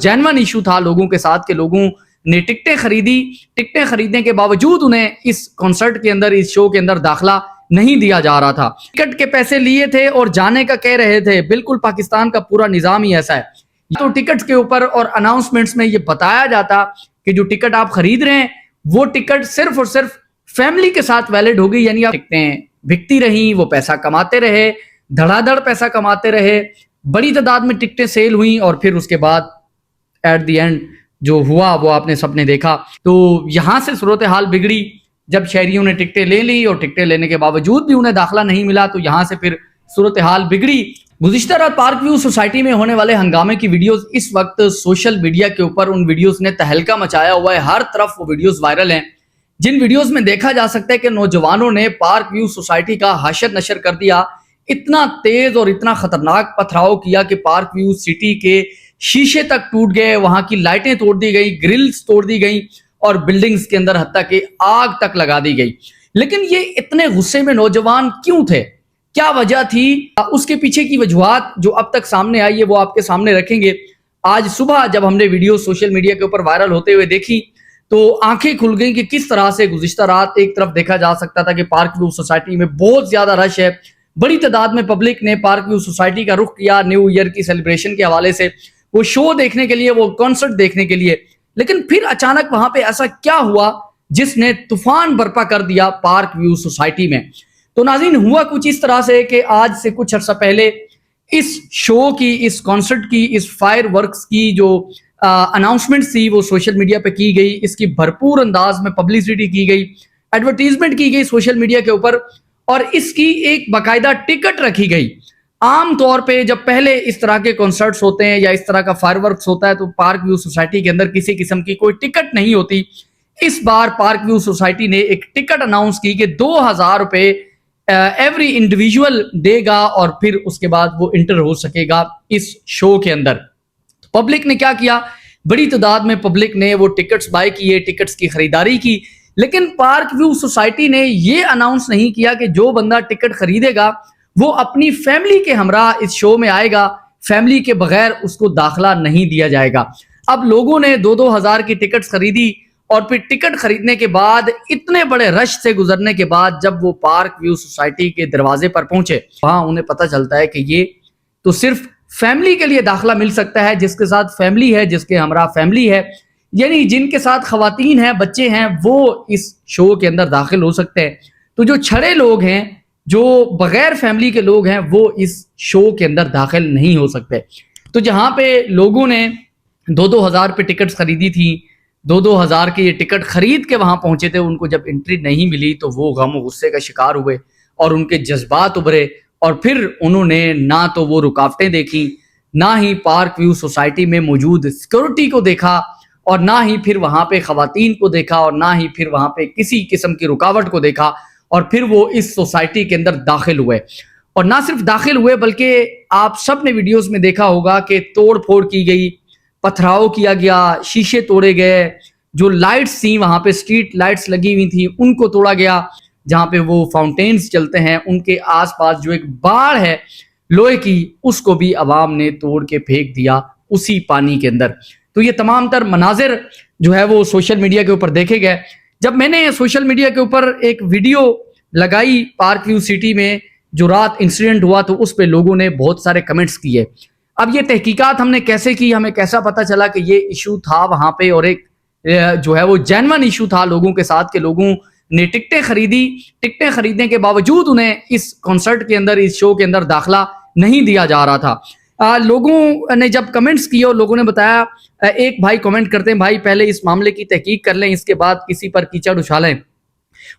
Genuine issue था लोगों के साथ कि लोगों ने टिकटें खरीदी, टिकटें खरीदने के बावजूद उन्हें इस कॉन्सर्ट के अंदर, इस शो के अंदर दाखिला नहीं दिया जा रहा था। टिकट के पैसे लिए थे और जाने का कह रहे थे। बिल्कुल पाकिस्तान का पूरा निज़ाम ही ऐसा है। तो टिकट्स के ऊपर और अनाउंसमेंट्स में ये बताया जाता कि जो टिकट आप खरीद रहे हैं वो टिकट सिर्फ और सिर्फ फैमिली के साथ वैलिड होगी, यानी आप टिकटें बिकती रही, वो पैसा कमाते रहे, धड़ाधड़ पैसा कमाते रहे, बड़ी तादाद में टिकटें सेल हुई और फिर उसके बाद एट द एंड जो हुआ वो आपने सबने देखा। तो यहाँ से सूरत हाल बिगड़ी जब शहरियों ने टिकटें ले ली और टिकटें लेने के बावजूद भी उन्हें दाखिला नहीं मिला, तो यहाँ से फिर सूरत हाल बिगड़ी। गुज़िश्ता रात पार्क व्यू सोसाइटी में होने वाले हंगामे की वीडियोस इस वक्त सोशल मीडिया के ऊपर उन वीडियोस ने तहलका मचाया हुआ है। हर तरफ वो वीडियोस वायरल हैं, जिन वीडियोस में देखा जा सकता है कि नौजवानों ने पार्क व्यू सोसाइटी का हशर नशर कर दिया। इतना तेज और इतना खतरनाक पथराव किया कि पार्क व्यू सिटी के शीशे तक टूट गए, वहां की लाइटें तोड़ दी गई, ग्रिल्स तोड़ दी गई और बिल्डिंग्स के अंदर हत्ता कि आग तक लगा दी गई। लेकिन ये इतने गुस्से में नौजवान क्यों थे, क्या वजह थी, उसके पीछे की वजूहात जो अब तक सामने आई है वो आपके सामने रखेंगे। आज सुबह जब हमने वीडियो सोशल मीडिया के ऊपर वायरल होते हुए देखी तो आंखें खुल गई कि किस तरह से गुज़िश्ता रात एक तरफ देखा जा सकता था कि पार्क व्यू सोसाइटी में बहुत ज्यादा रश है, बड़ी तादाद में पब्लिक ने पार्क व्यू सोसाइटी का रुख किया न्यू ईयर की सेलिब्रेशन के हवाले से, वो शो देखने के लिए, वो कॉन्सर्ट देखने के लिए। लेकिन फिर अचानक वहां पे ऐसा क्या हुआ जिसने तूफान बर्पा कर दिया पार्क व्यू सोसाइटी में। तो नाज़रीन, हुआ कुछ इस तरह से कि आज से कुछ अर्सा पहले इस शो की, इस कॉन्सर्ट की, इस फायर वर्क्स की जो अनाउंसमेंट थी वो सोशल मीडिया पे की गई। इसकी भरपूर अंदाज में पब्लिसिटी की गई, एडवर्टीजमेंट की गई सोशल मीडिया के ऊपर और इसकी एक बाकायदा टिकट रखी गई। आम तौर पे जब पहले इस तरह के कॉन्सर्ट्स होते हैं या इस तरह का फायरवर्क्स होता है तो पार्क व्यू सोसाइटी के अंदर किसी किस्म की कोई टिकट नहीं होती। इस बार पार्क व्यू सोसाइटी ने एक टिकट अनाउंस की कि 2000 रुपए एवरी इंडिविजुअल देगा और फिर उसके बाद वो इंटर हो सकेगा इस शो के अंदर। तो पब्लिक ने क्या किया, बड़ी तादाद में पब्लिक ने वो टिकट्स बाय किए, टिकट्स की खरीदारी की। लेकिन पार्क व्यू सोसाइटी ने ये अनाउंस नहीं किया कि जो बंदा टिकट खरीदेगा वो अपनी फैमिली के हमरा इस शो में आएगा, फैमिली के बगैर उसको दाखिला नहीं दिया जाएगा। अब लोगों ने 2-2 हज़ार की टिकट्स खरीदी और फिर टिकट खरीदने के बाद, इतने बड़े रश से गुजरने के बाद जब वो पार्क व्यू सोसाइटी के दरवाजे पर पहुंचे, वहां उन्हें पता चलता है कि ये तो सिर्फ फैमिली के लिए दाखिला मिल सकता है, जिसके साथ फैमिली है, जिसके हमरा फैमिली है, यानी जिनके साथ खवातीन हैं, बच्चे हैं, वो इस शो के अंदर दाखिल हो सकते हैं। तो जो छड़े लोग हैं, जो बगैर फैमिली के लोग हैं, वो इस शो के अंदर दाखिल नहीं हो सकते। तो जहां पे लोगों ने 2-2 हज़ार पे टिकट्स खरीदी थी, 2-2 हज़ार के ये टिकट खरीद के वहां पहुंचे थे, उनको जब एंट्री नहीं मिली तो वो गम और गुस्से का शिकार हुए और उनके जज्बात उभरे और फिर उन्होंने ना तो वो रुकावटें देखी, ना ही पार्क व्यू सोसाइटी में मौजूद सिक्योरिटी को देखा और ना ही फिर वहां पे खवातीन को देखा और ना ही फिर वहां पे किसी किस्म की रुकावट को देखा और फिर वो इस सोसाइटी के अंदर दाखिल हुए। और ना सिर्फ दाखिल हुए बल्कि आप सब ने वीडियोस में देखा होगा कि तोड़ फोड़ की गई, पथराव किया गया, शीशे तोड़े गए, जो लाइट्स थी वहां पे स्ट्रीट लाइट्स लगी हुई थी उनको तोड़ा गया, जहां पे वो फाउंटेन्स चलते हैं उनके आसपास जो एक बाड़ है लोहे की, उसको भी अवाम ने तोड़ के फेंक दिया उसी पानी के अंदर। तो ये तमाम तर मनाजिर जो है वो सोशल मीडिया के ऊपर देखे गए। जब मैंने सोशल मीडिया के ऊपर एक वीडियो लगाई पार्क व्यू सिटी में जो रात इंसिडेंट हुआ, तो उस पे लोगों ने बहुत सारे कमेंट्स किए। अब ये तहकीकात हमने कैसे की, हमें कैसा पता चला कि ये इशू था वहां पे और एक जो है वो जेन्युइन इशू था लोगों के साथ कि लोगों ने टिकटें खरीदी, टिकटें खरीदने के बावजूद उन्हें इस कॉन्सर्ट के अंदर, इस शो के अंदर दाखिला नहीं दिया जा रहा था। लोगों ने जब कमेंट्स किए और लोगों ने बताया, एक भाई कमेंट करते हैं, भाई पहले इस मामले की तहकीक कर लें, इसके बाद किसी पर कीचड़ उछालें।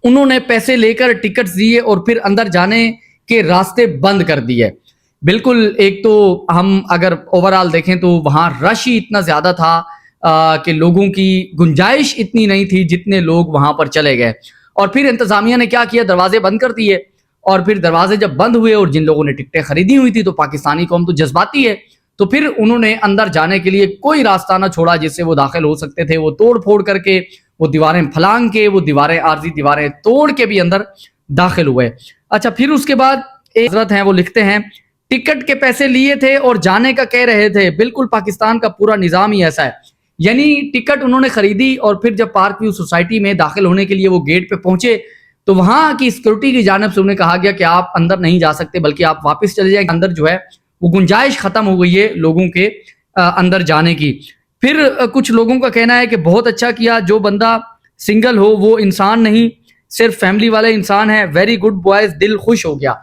उन्होंने पैसे लेकर टिकट्स दिए और फिर अंदर जाने के रास्ते बंद कर दिए। बिल्कुल, एक तो हम अगर ओवरऑल देखें तो वहां रश ही इतना ज्यादा था कि लोगों की गुंजाइश इतनी नहीं थी जितने लोग वहां पर चले गए। और फिर इंतजामिया ने क्या किया, दरवाजे बंद कर दिए और फिर दरवाजे जब बंद हुए और जिन लोगों ने टिकटें खरीदी हुई थी, तो पाकिस्तानी कौम तो जज्बाती है, तो फिर उन्होंने अंदर जाने के लिए कोई रास्ता ना छोड़ा जिससे वो दाखिल हो सकते थे। वो तोड़ फोड़ करके, वो दीवारें फलांग के, वो दीवारें, आरजी दीवारें तोड़ के भी अंदर दाखिल हुए। अच्छा, फिर उसके बाद एक हजरत हैं वो लिखते हैं, टिकट के पैसे लिए थे और जाने का कह रहे थे। बिल्कुल पाकिस्तान का पूरा निज़ाम ही ऐसा है। यानी टिकट उन्होंने खरीदी और फिर जब पार्क व्यू सोसाइटी में दाखिल होने के लिए वो गेट पे पहुंचे तो वहां की सिक्योरिटी की जानिब से उन्हें कहा गया कि आप अंदर नहीं जा सकते, बल्कि आप वापस चले जाएं। अंदर जो है वो गुंजाइश खत्म हो गई है लोगों के अंदर जाने की। फिर कुछ लोगों का कहना है कि बहुत अच्छा किया, जो बंदा सिंगल हो वो इंसान नहीं, सिर्फ फैमिली वाला इंसान है, वेरी गुड बॉयज, दिल खुश हो गया।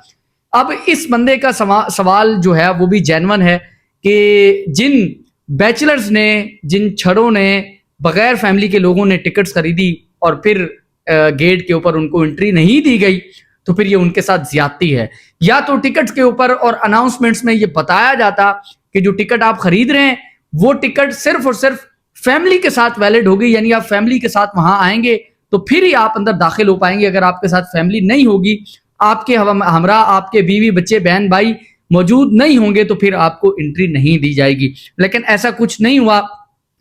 अब इस बंदे का सवाल जो है वो भी जेन्युइन है कि जिन बैचलर्स ने, जिन छड़ों ने, बगैर फैमिली के लोगों ने टिकट्स खरीदी और फिर गेट के ऊपर उनको एंट्री नहीं दी गई, तो फिर ये उनके साथ ज्यादती है। या तो टिकट्स के ऊपर और अनाउंसमेंट्स में ये बताया जाता कि जो टिकट आप खरीद रहे हैं वो टिकट सिर्फ और सिर्फ फैमिली के साथ वैलिड होगी, यानी आप फैमिली के साथ वहां आएंगे तो फिर ही आप अंदर दाखिल हो पाएंगे। अगर आपके साथ फैमिली नहीं होगी, आपके हमरा, आपके बीवी बच्चे बहन भाई मौजूद नहीं होंगे, तो फिर आपको एंट्री नहीं दी जाएगी। लेकिन ऐसा कुछ नहीं हुआ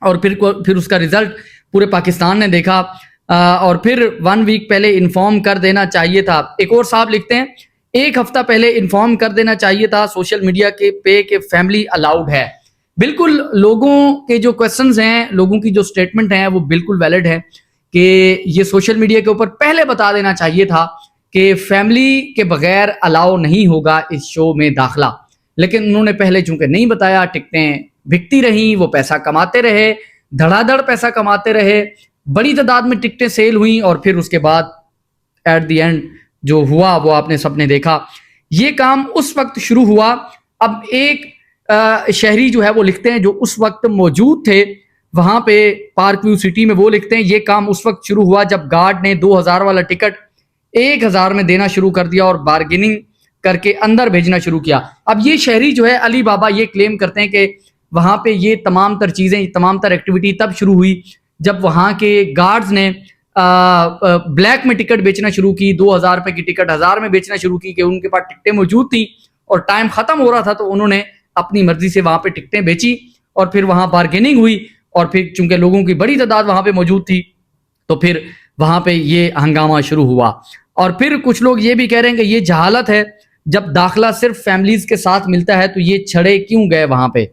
और फिर उसका रिजल्ट पूरे पाकिस्तान ने देखा। और फिर 1 वीक पहले इन्फॉर्म कर देना चाहिए था। एक और साहब लिखते हैं, 1 हफ्ता पहले इन्फॉर्म कर देना चाहिए था सोशल मीडिया के पे कि फैमिली अलाउड है। बिल्कुल लोगों के जो क्वेश्चंस हैं, लोगों की जो स्टेटमेंट है वो बिल्कुल वैलिड है कि ये सोशल मीडिया के ऊपर पहले बता देना चाहिए था कि फैमिली के बगैर अलाउ नहीं होगा इस शो में दाखिला। लेकिन उन्होंने पहले चूंकि नहीं बताया, टिकटें बिकती रहीं, वो पैसा कमाते रहे, धड़ाधड़ पैसा कमाते रहे, बड़ी तादाद में टिकटें सेल हुई और फिर उसके बाद एट द एंड जो हुआ वो आपने सबने देखा। ये काम उस वक्त शुरू हुआ। अब एक शहरी जो है वो लिखते हैं, जो उस वक्त मौजूद थे वहां पे पार्क व्यू सिटी में, वो लिखते हैं ये काम उस वक्त शुरू हुआ जब गार्ड ने 2000 वाला टिकट 1000 में देना शुरू कर दिया और बार्गेनिंग करके अंदर भेजना शुरू किया। अब ये शहरी जो है अली बाबा, ये क्लेम करते हैं कि वहां पे ये तमाम तर चीजें, तमाम तर एक्टिविटी तब शुरू हुई जब वहां के गार्ड्स ने ब्लैक में टिकट बेचना शुरू की, 2000 रुपए की टिकट 1000 में बेचना शुरू की कि उनके पास टिकटें मौजूद थी और टाइम खत्म हो रहा था, तो उन्होंने अपनी मर्जी से वहां पे टिकटें बेची और फिर वहां बार्गेनिंग हुई और फिर चूंकि लोगों की बड़ी तादाद वहां पे मौजूद थी तो फिर वहां पे ये हंगामा शुरू हुआ। और फिर कुछ लोग ये भी कह रहे हैं कि ये जहालत है, जब दाखिला सिर्फ फैमिलीज के साथ मिलता है तो ये छड़े क्यों गए वहां पे।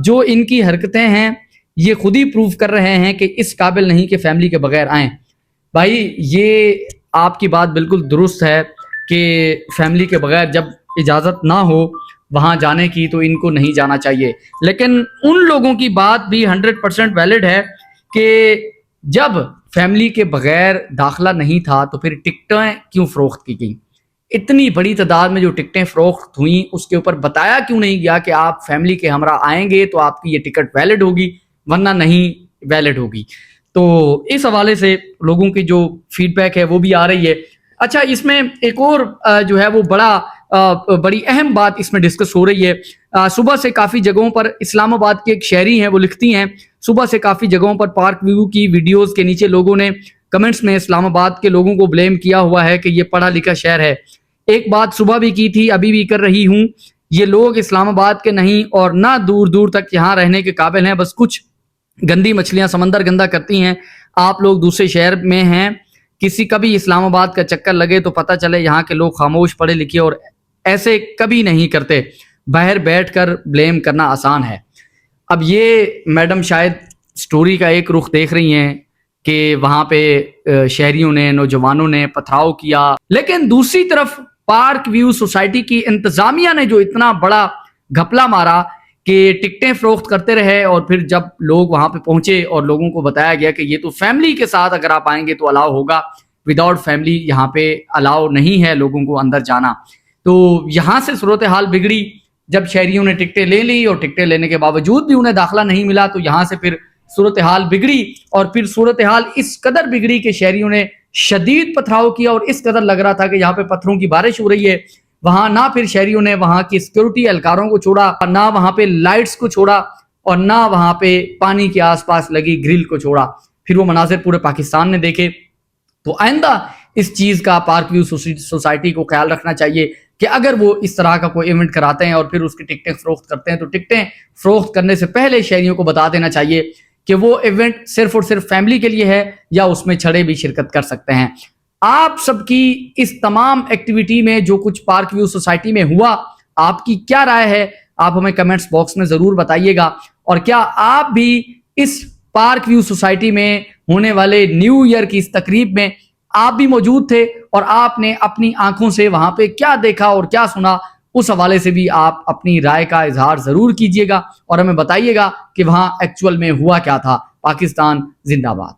जो इनकी हरकतें हैं ये खुद ही प्रूव कर रहे हैं कि इस काबिल नहीं कि फैमिली के बगैर आए। भाई ये आपकी बात बिल्कुल दुरुस्त है कि फैमिली के बगैर जब इजाज़त ना हो वहाँ जाने की तो इनको नहीं जाना चाहिए। लेकिन उन लोगों की बात भी 100% वैलिड है कि जब फैमिली के बगैर दाखिला नहीं था तो फिर टिकटें क्यों फ़रोख्त की गई। इतनी बड़ी तादाद में जो टिकटें फ़रोख्त हुई उसके ऊपर बताया क्यों नहीं गया कि आप फैमिली के हमरा आएंगे तो आपकी ये टिकट वैलिड होगी, वरना नहीं वैलिड होगी। तो इस हवाले से लोगों की जो फीडबैक है वो भी आ रही है। अच्छा, इसमें एक और जो है वो बड़ी अहम बात इसमें डिस्कस हो रही है। सुबह से काफ़ी जगहों पर, इस्लामाबाद के एक शहरी हैं वो लिखती हैं, सुबह से काफ़ी जगहों पर पार्क व्यू की वीडियोस के नीचे लोगों ने कमेंट्स में इस्लामाबाद के लोगों को ब्लेम किया हुआ है कि ये पढ़ा लिखा शहर है। एक बात सुबह भी की थी, अभी भी कर रही हूँ, ये लोग इस्लामाबाद के नहीं और ना दूर दूर तक यहाँ रहने के काबिल हैं। बस कुछ गंदी मछलियाँ समंदर गंदा करती हैं। आप लोग दूसरे शहर में हैं, किसी कभी इस्लामाबाद का चक्कर लगे तो पता चले यहाँ के लोग खामोश, पढ़े लिखे और ऐसे कभी नहीं करते। बाहर बैठकर ब्लेम करना आसान है। अब ये मैडम शायद स्टोरी का एक रुख देख रही हैं कि वहाँ पे शहरियों ने, नौजवानों ने पथराव किया, लेकिन दूसरी तरफ पार्क व्यू सोसाइटी की इंतजामिया ने जो इतना बड़ा घपला मारा कि टिकटें फरोख्त करते रहे और फिर जब लोग वहाँ पे पहुंचे और लोगों को बताया गया कि ये तो फैमिली के साथ अगर आप आएंगे तो अलाउ होगा, विदाउट फैमिली यहाँ पे अलाउ नहीं है लोगों को अंदर जाना। तो यहाँ से सूरत हाल बिगड़ी जब शहरियों ने टिकटें ले ली और टिकटें लेने के बावजूद भी उन्हें दाखिला नहीं मिला, तो यहाँ से फिर सूरत हाल बिगड़ी और फिर सूरत हाल इस कदर बिगड़ी कि शहरियों ने शदीद पथराव किया और इस कदर लग रहा था कि यहाँ पे पत्थरों की बारिश हो रही है। वहां ना फिर शहरियों ने वहां की सिक्योरिटी एहलकारों को छोड़ा, ना वहां पे लाइट्स को छोड़ा और ना वहां पे पानी के आसपास लगी ग्रिल को छोड़ा। फिर वो मनाजिर पूरे पाकिस्तान ने देखे। तो आइंदा इस चीज का पार्क व्यू सोसाइटी को ख्याल रखना चाहिए कि अगर वो इस तरह का कोई इवेंट कराते हैं और फिर उसकी टिकटें फरोख्त करते हैं तो टिकटें फरोख्त करने से पहले शहरियों को बता देना चाहिए कि वो इवेंट सिर्फ और सिर्फ फैमिली के लिए है या उसमें छड़े भी शिरकत कर सकते हैं। आप सबकी इस तमाम एक्टिविटी में जो कुछ पार्क व्यू सोसाइटी में हुआ آپ کی کیا رائے ہے آپ ہمیں کمنٹس باکس میں ضرور بتائیے گا. اور کیا آپ بھی اس پارک ویو سوسائٹی میں ہونے والے نیو ایئر کی اس تقریب میں آپ بھی موجود تھے اور آپ نے اپنی آنکھوں سے وہاں پہ کیا دیکھا اور کیا سنا؟ اس حوالے سے بھی آپ اپنی رائے کا اظہار ضرور کیجیے گا اور ہمیں بتائیے گا کہ وہاں ایکچول میں ہوا کیا تھا. پاکستان زندہ باد.